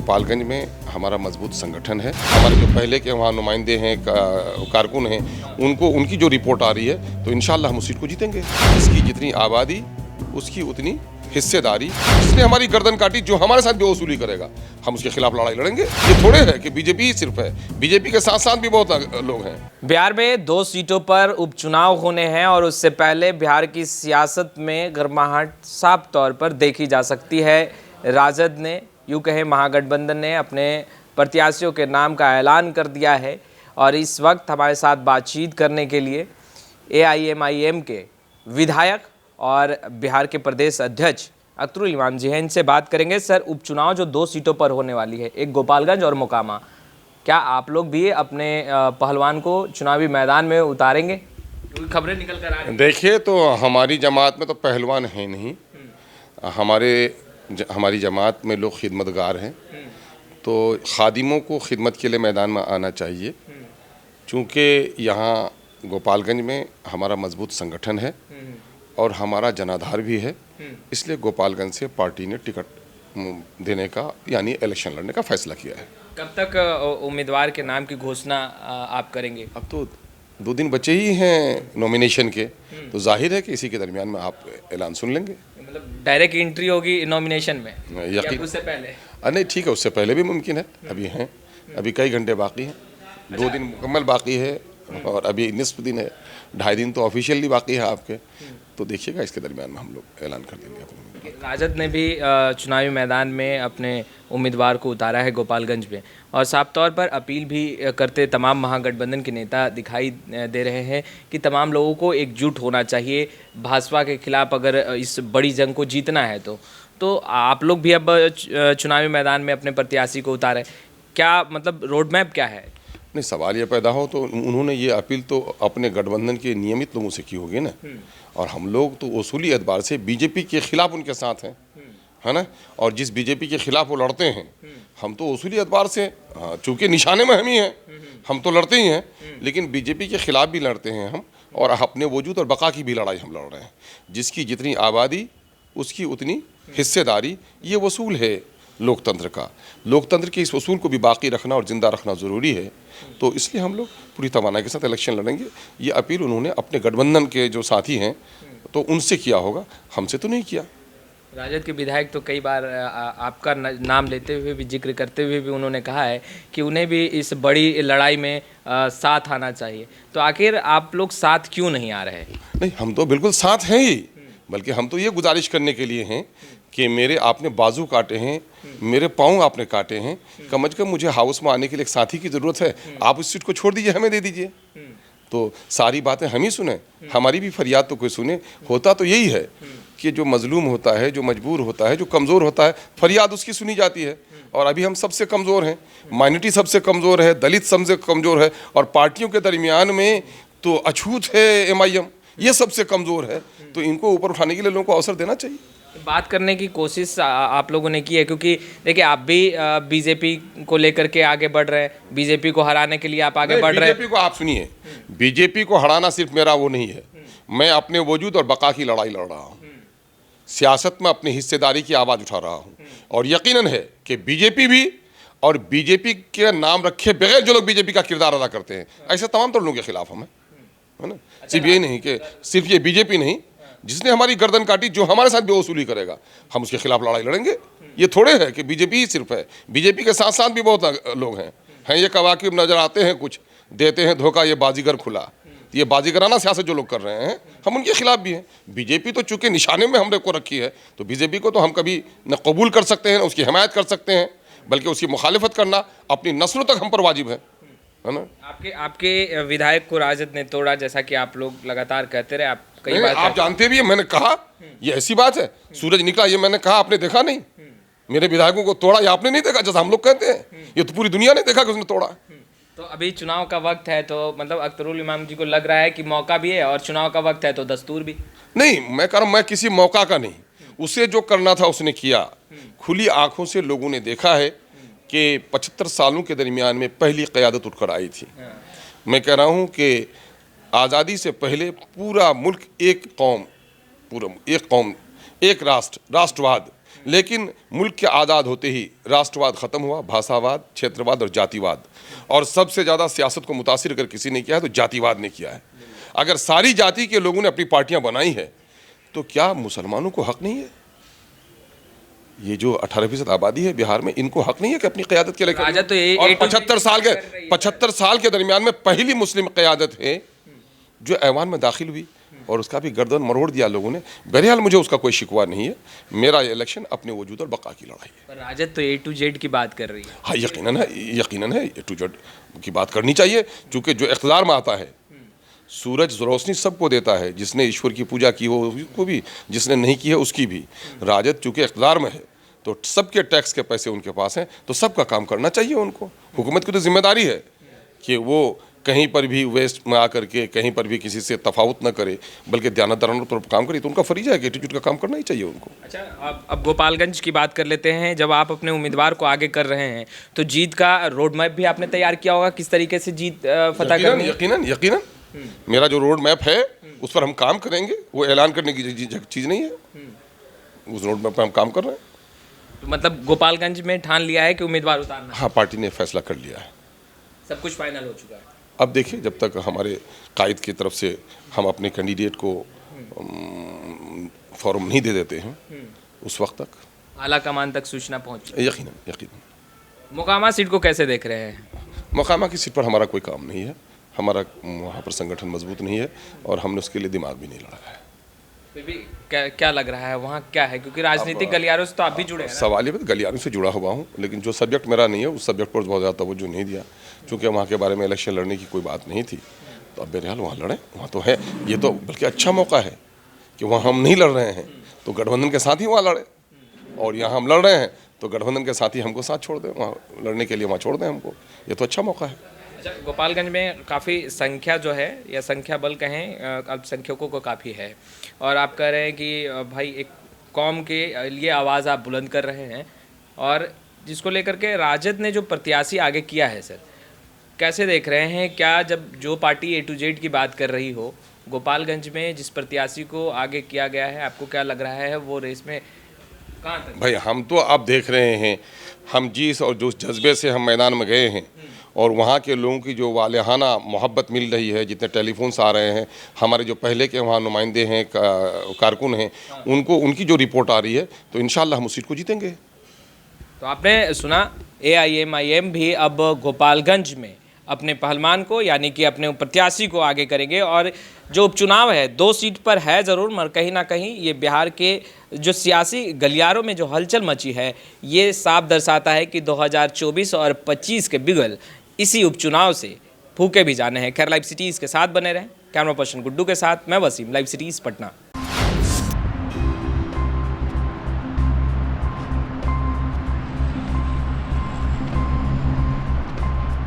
गोपालगंज में हमारा मजबूत संगठन है। हमारे जो पहले के वहाँ नुमाइंदे हैं, कारकुन हैं, उनकी जो रिपोर्ट आ रही है तो इंशाल्लाह हम उस सीट को जीतेंगे। इसकी जितनी आबादी उसकी उतनी हिस्सेदारी। इसने हमारी गर्दन काटी, जो हमारे साथ भी वसूली करेगा हम उसके खिलाफ लड़ाई लड़ेंगे। ये थोड़े है कि बीजेपी ही सिर्फ है, बीजेपी के साथ साथ भी बहुत लोग हैं। बिहार में 2 सीटों पर उपचुनाव होने हैं और उससे पहले बिहार की सियासत में गर्माहट साफ तौर पर देखी जा सकती है। राजद ने, यूँ कहे महागठबंधन ने, अपने प्रत्याशियों के नाम का ऐलान कर दिया है और इस वक्त हमारे साथ बातचीत करने के लिए AIMIM के विधायक और बिहार के प्रदेश अध्यक्ष अख्तरुल इमाम जी हैं। इनसे बात करेंगे। सर, उपचुनाव जो 2 सीटों पर होने वाली है, एक गोपालगंज और मोकामा, क्या आप लोग भी अपने पहलवान को चुनावी मैदान में उतारेंगे? क्योंकि खबरें निकल कर आ रही हैं। देखिए, तो हमारी जमात में तो पहलवान है नहीं। हमारी जमात में लोग खिदमतगार हैं, तो खादिमों को खिदमत के लिए मैदान में आना चाहिए। चूँकि यहाँ गोपालगंज में हमारा मजबूत संगठन है और हमारा जनाधार भी है, इसलिए गोपालगंज से पार्टी ने टिकट देने का यानी इलेक्शन लड़ने का फैसला किया है। कब तक उम्मीदवार के नाम की घोषणा आप करेंगे? अब तो 2 दिन बचे ही हैं नॉमिनेशन के, तो जाहिर है कि इसी के दरमियान में आप ऐलान सुन लेंगे। मतलब डायरेक्ट एंट्री होगी नॉमिनेशन में या उससे पहले? नहीं, ठीक है, उससे पहले भी मुमकिन है। अभी हैं, अभी कई घंटे बाकी हैं। 2 दिन मुकम्मल बाकी है और अभी निस्फ दिन है, 2.5 दिन तो ऑफिशियली बाकी है आपके। तो देखिएगा, इसके दरमियान में हम लोग ऐलान कर देंगे अपने। राजद ने भी चुनावी मैदान में अपने उम्मीदवार को उतारा है गोपालगंज में और साफ तौर पर अपील भी करते तमाम महागठबंधन के नेता दिखाई दे रहे हैं कि तमाम लोगों को एकजुट होना चाहिए भाजपा के खिलाफ अगर इस बड़ी जंग को जीतना है। तो आप लोग भी अब चुनावी मैदान में अपने प्रत्याशी को उतारें, क्या मतलब रोड मैप क्या है? नहीं, सवाल ये पैदा हो तो उन्होंने ये अपील तो अपने गठबंधन के नियमित लोगों से की होगी ना, और हम लोग तो उसूली एतबार से बीजेपी के खिलाफ उनके साथ हैं, है ना। और जिस बीजेपी के खिलाफ वो लड़ते हैं, हम तो उसूली एतबार से, चूँकि निशाने में हम ही हैं, हम तो लड़ते ही हैं, लेकिन बीजेपी के खिलाफ भी लड़ते हैं हम, और अपने वजूद और बका की भी लड़ाई हम लड़ रहे हैं। जिसकी जितनी आबादी उसकी उतनी हिस्सेदारी, ये वसूल है लोकतंत्र का। लोकतंत्र के इस वसूल को भी बाकी रखना और ज़िंदा रखना ज़रूरी है, तो इसलिए हम लोग पूरी तवानाई के साथ इलेक्शन लड़ेंगे। ये अपील उन्होंने अपने गठबंधन के जो साथी हैं तो उनसे किया होगा, हमसे तो नहीं किया। राजद के विधायक तो कई बार आपका नाम लेते हुए भी, जिक्र करते हुए भी उन्होंने कहा है कि उन्हें भी इस बड़ी लड़ाई में साथ आना चाहिए। तो आखिर आप लोग साथ क्यों नहीं आ रहे? नहीं, हम तो बिल्कुल साथ हैं ही, बल्कि हम तो ये गुजारिश करने के लिए हैं कि मेरे आपने बाजू काटे हैं, मेरे पाँव आपने काटे हैं, कम अज़ कम मुझे हाउस में आने के लिए एक साथी की ज़रूरत है। आप उस सीट को छोड़ दीजिए, हमें दे दीजिए, तो सारी बातें हम ही सुने, हमारी भी फरियाद तो कोई सुने। होता तो यही है कि जो मजलूम होता है, जो मजबूर होता है, जो कमज़ोर होता है, फरियाद उसकी सुनी जाती है। और अभी हम सबसे कमज़ोर हैं, माइनॉरिटी सबसे कमज़ोर है, दलित सबसे कमज़ोर है, और पार्टियों के दरमियान में तो अछूत है MIM, ये सबसे कमज़ोर है। तो इनको ऊपर उठाने के लिए लोगों को अवसर देना चाहिए। बात करने की कोशिश आप लोगों ने की है, क्योंकि देखिए आप भी बीजेपी को लेकर के आगे बढ़ रहे हैं, बीजेपी को हराने के लिए आप आगे बढ़ रहे हैं। बीजेपी को आप सुनिए, बीजेपी को हराना सिर्फ मेरा वो नहीं है, मैं अपने वजूद और बका की लड़ाई लड़ रहा हूँ, सियासत में अपनी हिस्सेदारी की आवाज़ उठा रहा हूँ। और यकीनन है कि बीजेपी भी, और बीजेपी के नाम रखे बगैर जो लोग बीजेपी का किरदार अदा करते हैं, ऐसे तमाम लोगों के खिलाफ हम हैं, है ना। सिर्फ यही नहीं कि सिर्फ ये बीजेपी नहीं, जिसने हमारी गर्दन काटी, जो हमारे साथ भी वसूली करेगा हम उसके खिलाफ लड़ाई लड़ेंगे। ये थोड़े है कि बीजेपी ही सिर्फ है, बीजेपी के साथ साथ भी बहुत लोग हैं। ये कवाकिब नजर आते हैं, कुछ देते हैं धोखा, ये बाजीगर खुला, ये बाजीगराना सियासत जो लोग कर रहे हैं, हम उनके खिलाफ भी हैं। बीजेपी तो चूंकि निशाने में हमने को रखी है, तो बीजेपी को तो हम कभी न कबूल कर सकते हैं, न उसकी हिमायत कर सकते हैं, बल्कि उसकी मुखालिफत करना अपनी नस्लों तक हम पर वाजिब है ना। आपके विधायक को राजद ने तोड़ा, जैसा कि आप लोग लगातार कहते रहे, आप कई बार आप जानते भी हैं, मैंने कहा ये ऐसी बात है, सूरज निकला ये मैंने कहा, आपने देखा नहीं। मेरे विधायकों को तोड़ा, ये आपने नहीं देखा, जैसा हम लोग कहते हैं, ये तो पूरी दुनिया ने देखा कि उसने तोड़ा। तो अभी चुनाव का वक्त है, तो मतलब अख्तरुल इमाम जी को लग रहा है कि मौका भी है और चुनाव का वक्त है तो दस्तूर भी नहीं। मैं कह रहा हूँ, मैं किसी मौका का नहीं, उसे जो करना था उसने किया। खुली आंखों से लोगों ने देखा है कि 75 सालों के दरमियान में पहली क़यादत उठकर आई थी। मैं कह रहा हूँ कि आज़ादी से पहले पूरा मुल्क एक कौम, एक राष्ट्र, राष्ट्रवाद, लेकिन मुल्क के आज़ाद होते ही राष्ट्रवाद ख़त्म हुआ, भाषावाद, क्षेत्रवाद और जातिवाद, और सबसे ज़्यादा सियासत को मुतासिर अगर किसी ने किया है तो जातिवाद ने किया है। अगर सारी जाति के लोगों ने अपनी पार्टियां बनाई है तो क्या मुसलमानों को हक नहीं है? ये जो 18% आबादी है बिहार में, इनको हक नहीं है कि अपनी क़यादत के लिए करें? राजद तो ये और A to Z 75 साल के दरमियान में पहली मुस्लिम क़यादत है जो ऐवान में दाखिल हुई, और उसका भी गर्दन मरोड़ दिया लोगों ने। बहरहाल मुझे उसका कोई शिकवा नहीं है, मेरा ये इलेक्शन अपने वजूद और बका की लड़ाई है। पर राजद तो A to Z की बात कर रही है। हाँ, यकीनन है A to Z की बात करनी चाहिए, क्योंकि जो इख्तियार में आता है, सूरज रोशनी सबको देता है, जिसने ईश्वर की पूजा की हो उसको भी, जिसने नहीं की है उसकी भी। राजद चूँकि इख्तियार में है तो सबके टैक्स के पैसे उनके पास हैं, तो सबका काम करना चाहिए उनको। हुकूमत की तो जिम्मेदारी है कि वो कहीं पर भी वेस्ट में आकर के कहीं पर भी किसी से तफावत न करे, बल्कि दयानतदाराना तौर पर काम करे, तो उनका फरीज़ है कि एटीट्यूड का काम करना ही चाहिए उनको। अच्छा, अब गोपालगंज की बात कर लेते हैं। जब आप अपने उम्मीदवार को आगे कर रहे हैं तो जीत का रोड मैप भी आपने तैयार किया होगा, किस तरीके से जीत फतह करनी है? यकीनन मेरा जो रोड मैप है उस पर हम काम करेंगे, वो ऐलान करने की चीज़ नहीं है, उस रोड मैप पर हम काम कर रहे हैं। तो मतलब गोपालगंज में ठान लिया है कि उम्मीदवार उतारना है? हाँ, पार्टी ने फैसला कर लिया है, सब कुछ फाइनल हो चुका है। अब देखिए, जब तक हमारे कायद की तरफ से हम अपने कैंडिडेट को फॉर्म नहीं दे देते हैं उस वक्त तक आला कमान तक सूचना पहुंच। यकीनन मोकामा सीट को कैसे देख रहे हैं? मकामा की सीट पर हमारा कोई काम नहीं है, हमारा वहाँ पर संगठन मजबूत नहीं है और हमने उसके लिए दिमाग भी नहीं लड़ा है। फिर भी क्या लग रहा है वहाँ क्या है, क्योंकि राजनीतिक गलियारों से तो आप भी जुड़े हैं ना? सवाल ये गलियारों से जुड़ा हुआ हूँ, लेकिन जो सब्जेक्ट मेरा नहीं है उस सब्जेक्ट पर बहुत ज़्यादा तवज्जो नहीं दिया, क्योंकि वहाँ के बारे में इलेक्शन लड़ने की कोई बात नहीं थी। तो अब बहरहाल वहाँ लड़ें, वहाँ तो है, ये तो बल्कि अच्छा मौका है कि वहाँ हम नहीं लड़ रहे हैं तो गठबंधन के साथ ही वहाँ लड़ें, और यहाँ हम लड़ रहे हैं तो गठबंधन के साथ ही हमको साथ छोड़ दें, वहाँ लड़ने के लिए वहाँ छोड़ दें हमको, ये तो अच्छा मौका है। अच्छा, गोपालगंज में काफ़ी संख्या जो है या संख्या बल कहें, अल्पसंख्यकों को काफ़ी है, और आप कह रहे हैं कि भाई एक कौम के लिए आवाज़ आप बुलंद कर रहे हैं, और जिसको लेकर के राजद ने जो प्रत्याशी आगे किया है सर, कैसे देख रहे हैं? क्या जब जो पार्टी A to Z की बात कर रही हो, गोपालगंज में जिस प्रत्याशी को आगे किया गया है, आपको क्या लग रहा है वो रेस में कहाँ तक? भाई हम तो अब देख रहे हैं, हम जिस और जो जज्बे से हम मैदान में गए हैं और वहाँ के लोगों की जो वालेहाना मोहब्बत मिल रही है, जितने टेलीफोन्स आ रहे हैं, हमारे जो पहले के वहाँ नुमाइंदे हैं, कारकुन हैं, उनकी जो रिपोर्ट आ रही है, तो इंशाल्लाह हम उस सीट को जीतेंगे। तो आपने सुना, AIMIM भी अब गोपालगंज में अपने पहलवान को यानी कि अपने प्रत्याशी को आगे करेंगे, और जो उपचुनाव है 2 सीट पर है ज़रूर, मगर कहीं ना कहीं ये बिहार के जो सियासी गलियारों में जो हलचल मची है, ये साफ दर्शाता है कि 2024 और 25 के बिगल इसी उपचुनाव से फूके भी जाने हैं। खैर, लाइव सिटीज़ के साथ बने रहें। कैमरा पर्सन गुड्डू के साथ मैं वसीम, लाइव सिटीज़ पटना।